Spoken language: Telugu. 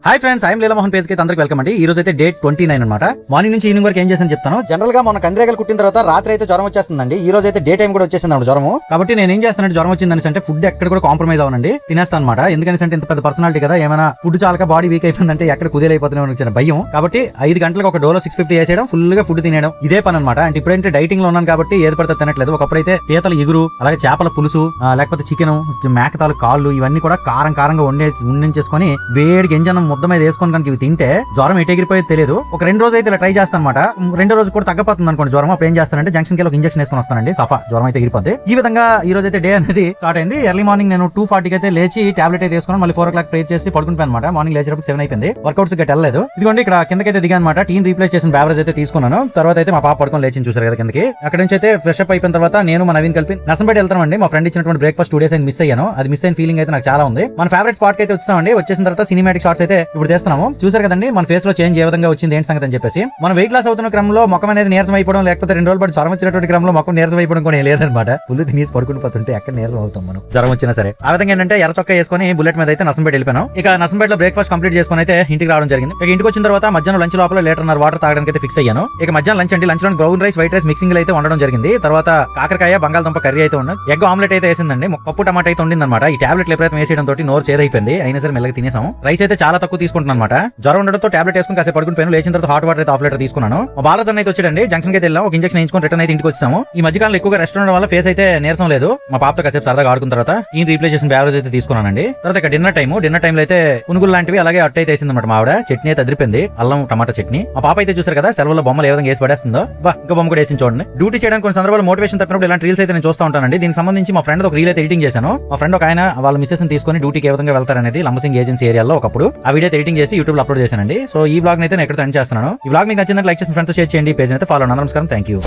Hi friends, I'm Leelamohan page కి అందరికి వెల్కమ్ అండి. ఈ రోజు అయితే డేట్ 29 అనమాట. మార్నింగ్ నుంచి ఈవినింగ్ వరకు ఏం చేశాను చెప్తాను. జనరల్ గా మన కందిరేగలు కుట్టిన తర్వాత రాత్రి అయితే జ్వరం వచ్చేస్తుందండి. ఈ రోజు అయితే డే టైం కూడా వచ్చేసింది జ్వరం. కాబట్టి నేను ఏం చేస్తానంటే జ్వరం వచ్చిందని అంటే ఫుడ్ ఎక్కడ కూడా కాంప్రమైజ్ అవ్వనండి, తినేస్తాను అనమాట. ఎందుకని అంటే ఇంత పెద్ద పర్సనాలిటీ కదా, ఏమైనా ఫుడ్ చాలక బాడీ వీక్ అయిపోయిందంటే ఎక్కడ కుదేలైపోతున్నాను వచ్చిన భయం. కాబట్టి 5 గంటలకు ఒక డోలో 650 వేసేయడం, ఫుల్ గా ఫుడ్ తినేయడం, ఇదే పని అనమాట. అంటే ఇప్పుడైతే డైటింగ్ లో ఉన్నాను కాబట్టి ఏది పడితే తినట్లేదు. ఒకప్పుడైతే పీతల ఇగురు, అలాగే చేపల పులుసు, లేకపోతే చికెన్, మేకతాలు కాళ్ళు, ఇవన్నీ కూడా కారంగా ఉండించేసుకొని వేడి గింజనం ముద్ద మీద వేసుకొని కనుక ఇవి తింటే జ్వరం ఎటు ఎగిరిపోయేది తెలియదు. ఒక 2 రోజు అయితే ఇలా ట్రై చేస్తాను అనమాట. 2వ రోజు కూడా తగ్గపోతుంది అనుకోండి జ్వరం. అప్పుడు ఏం చేస్తానంటే జంక్షన్ కి ఒక ఇంజక్షన్ వేసుకొని వస్తానండి, సఫా జ్వరం అయితే ఎగిరిపోద్ది. ఈ విధంగా ఈ రోజు అయితే డే అనేది స్టార్ట్ అయింది. ఎర్లీ మార్నింగ్ నేను 2:40 అయితే లేచి టాబ్లెట్ అయితే వేసుకుని మళ్ళీ 4 o'clock ప్రే చేసి పడుకుంటాను అనమాట. మార్నింగ్ లేచేటప్పుడు 7 అయిపోయింది. వర్కౌట్స్ గట్టి వెళ్ళలేదు. ఇదిగోండి ఇక్కడ కిందకైతే దిగా అనమాట. టీన్ రీప్లేస్ చేసిన బ్యావరేజ్ అయితే తీసుకున్నాను. తర్వాత అయితే మా పాప పడుకొని లేచి చూసారు కదా కిందకి. అక్కడ నుంచి అయితే ఫ్రెష్ అప్ అయిపోయిన తర్వాత నేను మా నవీన్ కలిపి నర్సంపేట వెళ్తామండి. మా ఫ్రెండ్ ఇచ్చినటువంటి బ్రేక్ఫాస్ట్ 2 days అయితే మిస్ అయ్యాను. అది మిస్ అయిన ఫీలింగ్ అయితే నాకు చాలా ఉంది. మన ఫేవరెట్ స్పాట్ కి అయితే వచ్చామండి. వచ్చేసిన తర్వాత సినిమాటిక్ షాట్స్ అయితే ఇప్పుడు చేస్తున్నాము. చూసారు కదండి మన ఫేస్ లో చేంజ్ ఏ విధంగా వచ్చింది ఏంటి సంగతి అని చెప్పేసి. మనం వెయిట్ లాస్ అవుతున్న క్రమంలో ముఖం అనేది నీరసం అయిపోవడం, లేకపోతే 2 రోజులు పాటు జ్వరం వచ్చినటువంటి క్రమంలో ముఖం నీరసం అయిపోవడం కూడా లేదనమాట. ఫుల్ తినేసి పడుకుని పోతుంటే ఎక్కడ నీరసం అవుతాం మనం జ్వరం వచ్చినా సరే. ఆ విధంగా ఏంటంటే ఎర్ర చొక్కా వేసుకొని బుల్లెట్ మీద అయితే నర్సంపేట వెళ్ళిపోయాను. ఇక నర్సంపేటలో బ్రేక్ఫాస్ట్ కంప్లీట్ చేసుకుని అయితే ఇంటికి రావడం జరిగింది. ఇక ఇంటికి వచ్చిన తర్వాత మధ్యాహ్నం లంచ్ లోపల 1.5 లీటర్ వాటర్ తాగడానికి అయితే ఫిక్స్ అయ్యాను. ఇక మధ్యాహ్నం లంచ్ అండి. లంచ్ లో brown rice, white rice mixing అయితే ఉండడం జరిగింది. తర్వాత కాకరకాయ, బంగాళదుంప కర్రీ అయితే ఉన్నది. ఎగ్ ఆమ్లెట్ అయితే వేసిందండి. పప్పు టమాటా అయితే ఉండింది అనమాట. ఈ టాబ్లెట్ ఎప్పుడైతే వేసేయడం తోటి నోరు చేదైపోయింది. అయినా సరే మెల్లగా తినేసాము. రైస్ అయితే చాలా తక్కువ తీసుకుంటున్నాను అనమాట. జ్వరం ఉండడంతో టాబ్లెట్ వేసుకుని కాసేపు పడుకుని లేచిన తర్వాత హాట్ వాటర్ అయితే 1/2 లీటర్ తీసుకున్నాను. మా బాలసన్ అయితే వచ్చాడండి. జంక్షన్ కి వెళ్ళాం. ఒక ఇంజక్షన్ వేయించుకొని రిటర్న్ అయితే ఇంటికి వచ్చాము. ఈ మధ్యకాలంలో ఎక్కువగా రెస్ట్ ఉండడం వల్ల ఫేస్ అయితే నీరసం లేదు. మా పాపతో కాసేపు సరదాగా ఆడుకున్న తర్వాత ఈ రీప్లేస్ చేసిన బ్యావరేజ్ అయితే తీసుకున్నానండి. తర్వాత ఇక డిన్నర్ టైం లో అయితే పునుగులు లాంటివి అలాగే అట్ట అయితే వేసింది అనమాట. మా ఆవిడ చట్నీ అయితే అదిరిపోయింది, అల్లం టమాటా చట్నీ. మా పాప అయితే చూసారు కదా సెలవులో బొమ్మలు ఏ విధంగా వేసి పడేస్తుందో. ఇంకా బొమ్మ కూడా వేసి చూడండి. డ్యూటీ చేయడానికి కొన్ని సందర్భాలు మోటివేషన్ తప్పినప్పుడు ఇలాంటి రీల్స్ అయితే నేను చూస్తూ ఉంటానండి. దీనికి సంబంధించి మా ఫ్రెండ్ ఒక రీల్ అయితే ఎడిటింగ్ చేశాను. మా ఫ్రెండ్ ఒక ఆయన వాళ్ళ మిస్సెస్ తీసుకొని డ్యూటీకి ఏ విధంగా వెళ్తారనేది లంబసింగ్ ఏజెన్సీ ఏరియాలో ఒకప్పుడు ఆ వీడియో ఎడిటింగ్ చేసి యూట్యూబ్ లో అప్లోడ్ చేశానండి. సో ఈ వ్లాగ్ అయితే నేను ఎక్కడ ఎండ్ చేస్తున్నాను. ఈ వ్లాగ్ మీకు నచ్చిందంటే లైక్ చేసి ఫ్రెండ్స్ షేర్ చేయండి. పేజ్ అయితే ఫాలో. నమస్కారం, థ్యాంక్ యూ.